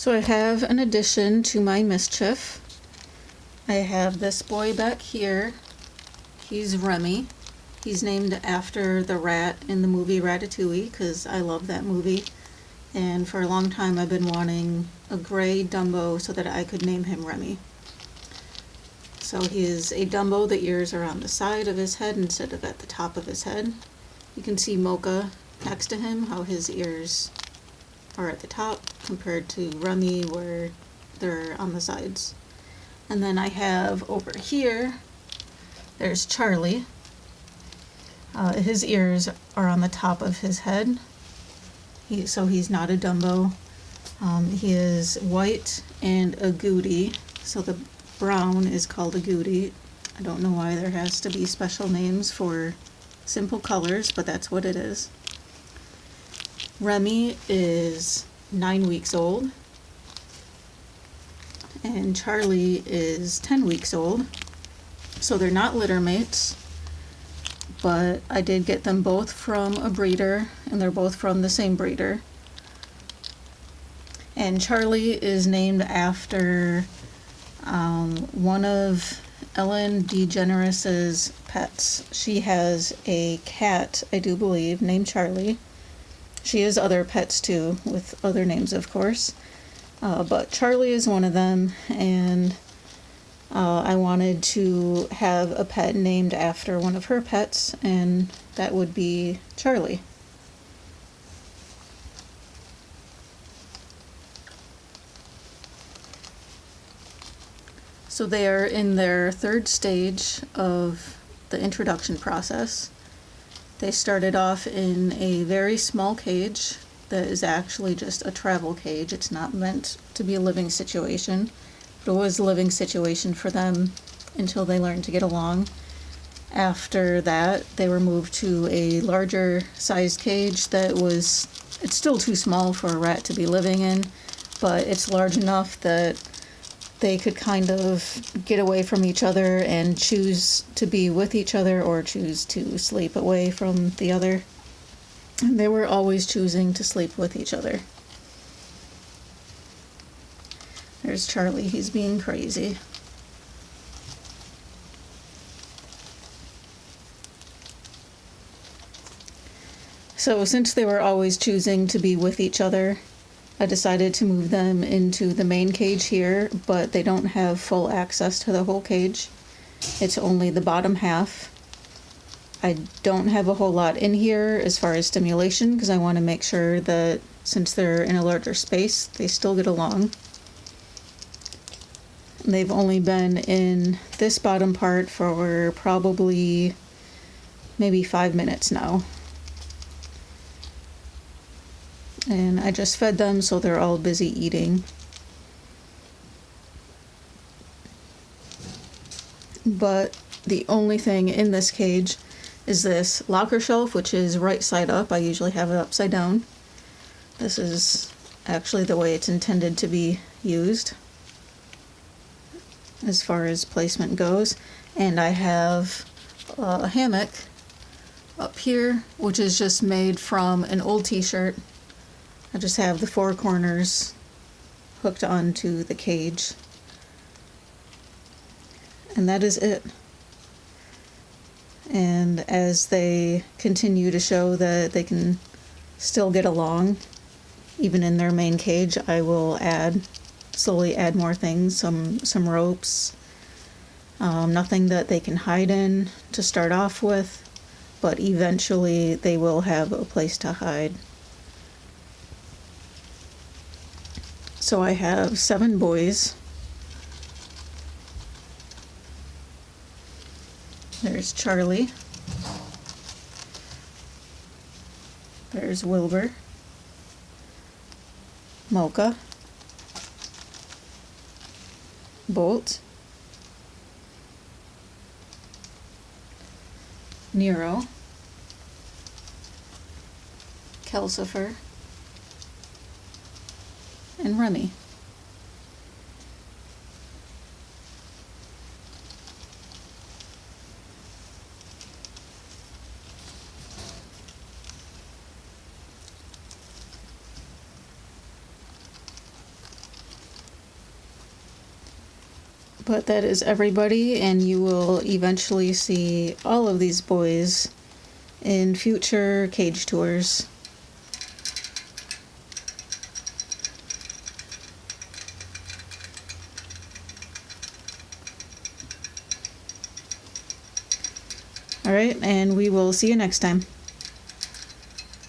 So I have an addition to my Mischief. I have this boy back here. He's Remy. He's named after the rat in the movie Ratatouille because I love that movie. And for a long time I've been wanting a gray dumbo so that I could name him Remy. So he is a dumbo. The ears are on the side of his head instead of at the top of his head. You can see Mocha next to him, how his ears are at the top compared to Remy where they're on the sides. And then I have over here, there's Charlie. His ears are on the top of his head, so he's not a dumbo. He is white and agouti, so the brown is called agouti. I don't know why there has to be special names for simple colors, but that's what it is. Remy is 9 weeks old, and Charlie is 10 weeks old. So they're not litter mates, but I did get them both from a breeder, and they're both from the same breeder. And Charlie is named after one of Ellen DeGeneres' pets. She has a cat, I do believe, named Charlie. She has other pets too, with other names of course. But Charlie is one of them, and I wanted to have a pet named after one of her pets, and that would be Charlie. So they are in their third stage of the introduction process. They started off in a very small cage that is actually just a travel cage. It's not meant to be a living situation, but it was a living situation for them until they learned to get along. After that, they were moved to a larger sized cage it's still too small for a rat to be living in, but it's large enough that they could kind of get away from each other and choose to be with each other or choose to sleep away from the other. And they were always choosing to sleep with each other. There's Charlie, he's being crazy. So since they were always choosing to be with each other, I decided to move them into the main cage here, but they don't have full access to the whole cage. It's only the bottom half. I don't have a whole lot in here as far as stimulation because I want to make sure that since they're in a larger space, they still get along. They've only been in this bottom part for probably maybe 5 minutes now. And I just fed them, so they're all busy eating. But the only thing in this cage is this locker shelf, which is right side up. I usually have it upside down. This is actually the way it's intended to be used as far as placement goes. And I have a hammock up here, which is just made from an old t-shirt. I just have the four corners hooked onto the cage. And that is it. And as they continue to show that they can still get along, even in their main cage, I will slowly add more things, some ropes, nothing that they can hide in to start off with, but eventually they will have a place to hide. So I have 7 boys. There's Charlie. There's Wilbur. Mocha. Bolt. Nero. Calcifer. And Remy. But that is everybody, and you will eventually see all of these boys in future cage tours. Alright, and we will see you next time.